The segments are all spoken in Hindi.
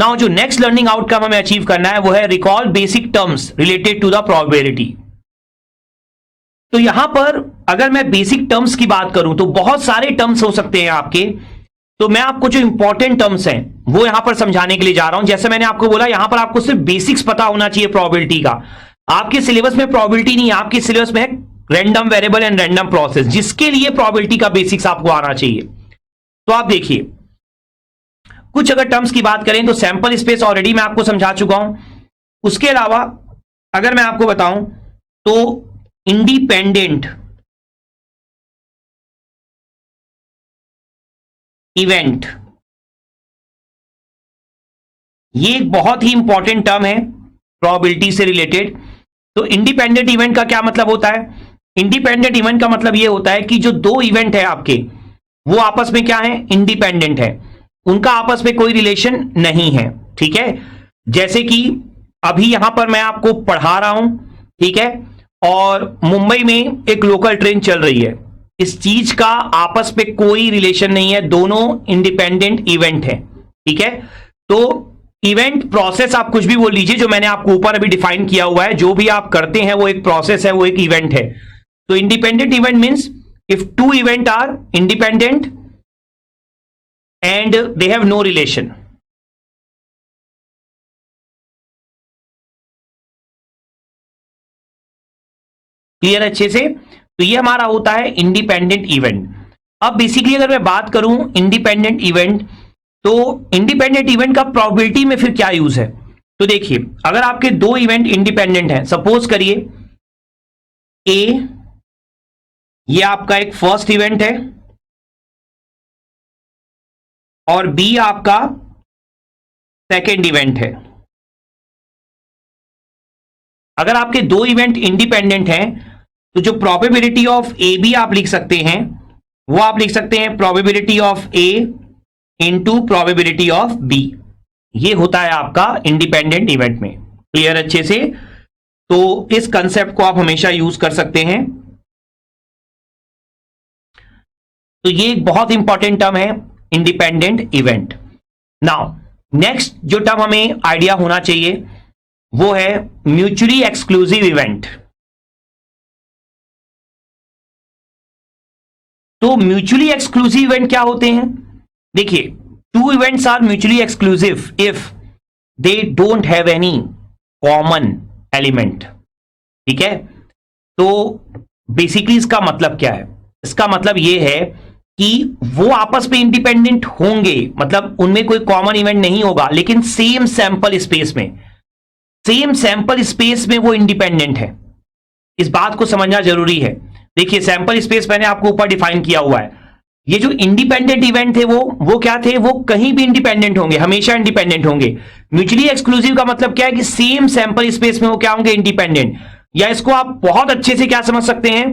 नाउ जो नेक्स्ट लर्निंग आउटकम हमें अचीव करना है वो है recall basic terms related to the probability. तो यहां पर अगर मैं बेसिक टर्म्स की बात करूं तो बहुत सारे टर्म्स हो सकते हैं आपके, तो मैं आपको जो इंपॉर्टेंट टर्म्स हैं वो यहां पर समझाने के लिए जा रहा हूं। जैसे मैंने आपको बोला, यहां पर आपको सिर्फ बेसिक्स पता होना चाहिए प्रोबेबिलिटी का। आपके सिलेबस में प्रोबेबिलिटी नहीं है, आपके सिलेबस में है random variable and random process, जिसके लिए प्रोबेबिलिटी का बेसिक्स आपको आना चाहिए। तो आप देखिए, कुछ अगर टर्म्स की बात करें तो सैंपल स्पेस ऑलरेडी मैं आपको समझा चुका हूं। उसके अलावा अगर मैं आपको बताऊं तो इंडिपेंडेंट इवेंट, ये एक बहुत ही इंपॉर्टेंट टर्म है प्रोबेबिलिटी से रिलेटेड। तो इंडिपेंडेंट इवेंट का क्या मतलब होता है? इंडिपेंडेंट इवेंट का मतलब यह होता है कि जो दो इवेंट है आपके, वो आपस में क्या है? इंडिपेंडेंट है, उनका आपस में कोई रिलेशन नहीं है। ठीक है, जैसे कि अभी यहां पर मैं आपको पढ़ा रहा हूं, ठीक है, और मुंबई में एक लोकल ट्रेन चल रही है, इस चीज का आपस में कोई रिलेशन नहीं है, दोनों इंडिपेंडेंट इवेंट है। ठीक है, तो इवेंट प्रोसेस आप कुछ भी बोल लीजिए, जो मैंने आपको ऊपर अभी डिफाइन किया हुआ है, जो भी आप करते हैं वो एक प्रोसेस है, वो एक इवेंट है। तो independent event means if two event are independent and they have no relation। Clear अच्छे से? तो ये हमारा होता है इंडिपेंडेंट इवेंट। अब बेसिकली अगर मैं बात करूं इंडिपेंडेंट इवेंट, तो इंडिपेंडेंट इवेंट का प्रोबेबिलिटी में फिर क्या यूज है? तो देखिए, अगर आपके दो इवेंट इंडिपेंडेंट हैं, सपोज करिए ए, ये आपका एक फर्स्ट इवेंट है और बी आपका सेकेंड इवेंट है। अगर आपके दो इवेंट इंडिपेंडेंट हैं तो जो प्रोबेबिलिटी ऑफ ए बी आप लिख सकते हैं, वो आप लिख सकते हैं probability of A into probability of B. ये होता है आपका इंडिपेंडेंट इवेंट में। क्लियर अच्छे से? तो इस कंसेप्ट को आप हमेशा यूज कर सकते हैं। तो ये एक बहुत इंपॉर्टेंट टर्म है इंडिपेंडेंट इवेंट। नाउ नेक्स्ट जो टर्म हमें आइडिया होना चाहिए वो है म्यूचुअली एक्सक्लूसिव इवेंट। तो म्यूचुअली एक्सक्लूसिव इवेंट क्या होते हैं? देखिए, two events are mutually exclusive if they don't have any common element. ठीक है, तो बेसिकली इसका मतलब क्या है? इसका मतलब यह है कि वो आपस में इंडिपेंडेंट होंगे, मतलब उनमें कोई कॉमन इवेंट नहीं होगा, लेकिन सेम सैंपल स्पेस में वो इंडिपेंडेंट है। इस बात को समझना जरूरी है। देखिए, सैंपल स्पेस मैंने आपको ऊपर डिफाइन किया हुआ है। ये जो इंडिपेंडेंट इवेंट थे वो क्या थे? वो कहीं भी इंडिपेंडेंट होंगे, हमेशा इंडिपेंडेंट होंगे। म्यूचुअली एक्सक्लूसिव का मतलब क्या है? कि सेम सैंपल स्पेस में वो क्या होंगे? इंडिपेंडेंट। या इसको आप बहुत अच्छे से क्या समझ सकते हैं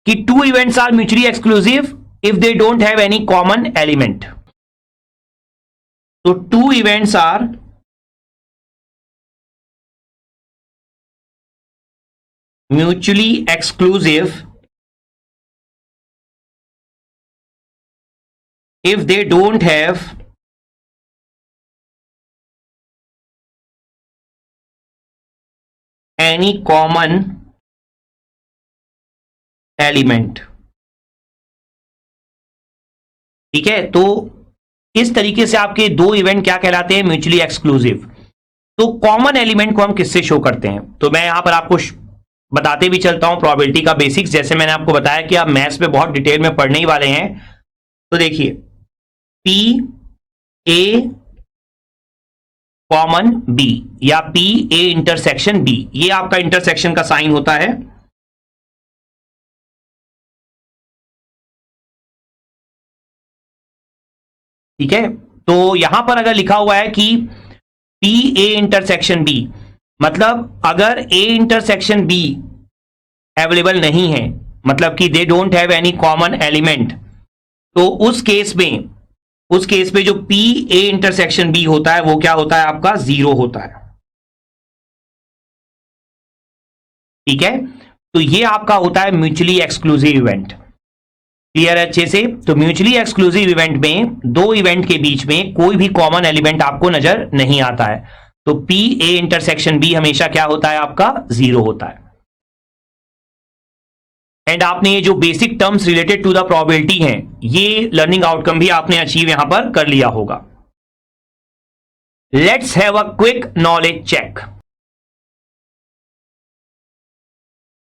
कि two events are mutually exclusive if they don't have any common element। तो two events are mutually exclusive if they don't have any common element। ठीक है, तो इस तरीके से आपके दो इवेंट क्या कहलाते हैं? Mutually exclusive. तो कॉमन एलिमेंट को हम किससे शो करते हैं? तो मैं यहां पर आपको बताते भी चलता हूं प्रोबेबिलिटी का बेसिक्स। जैसे मैंने आपको बताया कि आप मैथ्स में बहुत डिटेल में पढ़ने ही वाले हैं। तो देखिए, पी ए कॉमन बी या पी ए इंटरसेक्शन बी, ये आपका इंटरसेक्शन का साइन होता है। ठीक है, तो यहां पर अगर लिखा हुआ है कि पी ए इंटरसेक्शन बी, मतलब अगर ए इंटरसेक्शन बी अवेलेबल नहीं है, मतलब कि दे don't have any common element, तो उस केस में जो पी ए इंटरसेक्शन बी होता है वो क्या होता है? आपका जीरो होता है। ठीक है, तो ये आपका होता है म्यूचुअली एक्सक्लूसिव इवेंट। क्लियर है अच्छे से? तो म्यूचुअली एक्सक्लूसिव इवेंट में दो इवेंट के बीच में कोई भी कॉमन एलिमेंट आपको नजर नहीं आता है, तो पी ए इंटरसेक्शन बी हमेशा क्या होता है आपका? 0 होता है। एंड आपने ये जो basic terms related to the probability हैं, ये लर्निंग आउटकम भी आपने अचीव यहां पर कर लिया होगा। Let's have a quick knowledge check.